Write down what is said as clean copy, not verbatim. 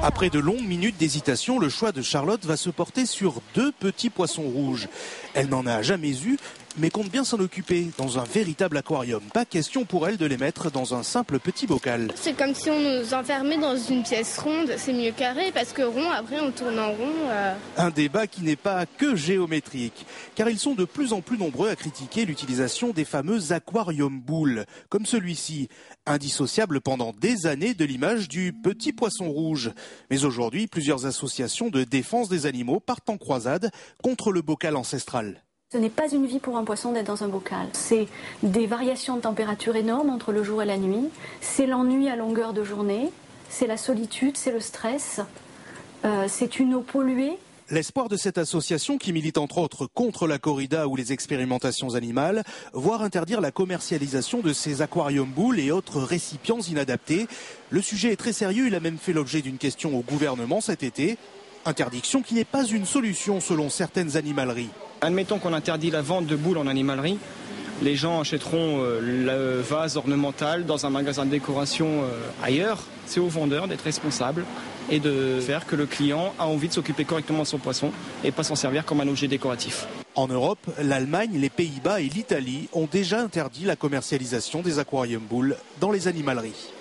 Après de longues minutes d'hésitation, le choix de Charlotte va se porter sur 2 petits poissons rouges. Elle n'en a jamais eu, mais compte bien s'en occuper dans un véritable aquarium. Pas question pour elle de les mettre dans un simple petit bocal. C'est comme si on nous enfermait dans une pièce ronde, c'est mieux carré parce que rond, après on tourne en rond. Un débat qui n'est pas que géométrique, car ils sont de plus en plus nombreux à critiquer l'utilisation des fameux aquarium boules, comme celui-ci, indissociable pendant des années de l'image du petit poisson rouge. Mais aujourd'hui, plusieurs associations de défense des animaux partent en croisade contre le bocal ancestral. Ce n'est pas une vie pour un poisson d'être dans un bocal. C'est des variations de température énormes entre le jour et la nuit. C'est l'ennui à longueur de journée. C'est la solitude, c'est le stress. C'est une eau polluée. L'espoir de cette association qui milite entre autres contre la corrida ou les expérimentations animales, voire interdire la commercialisation de ces aquarium boules et autres récipients inadaptés. Le sujet est très sérieux, il a même fait l'objet d'une question au gouvernement cet été. Interdiction qui n'est pas une solution selon certaines animaleries. Admettons qu'on interdit la vente de boules en animalerie. Les gens achèteront le vase ornemental dans un magasin de décoration ailleurs. C'est aux vendeurs d'être responsables et de faire que le client a envie de s'occuper correctement de son poisson et pas s'en servir comme un objet décoratif. En Europe, l'Allemagne, les Pays-Bas et l'Italie ont déjà interdit la commercialisation des aquarium boules dans les animaleries.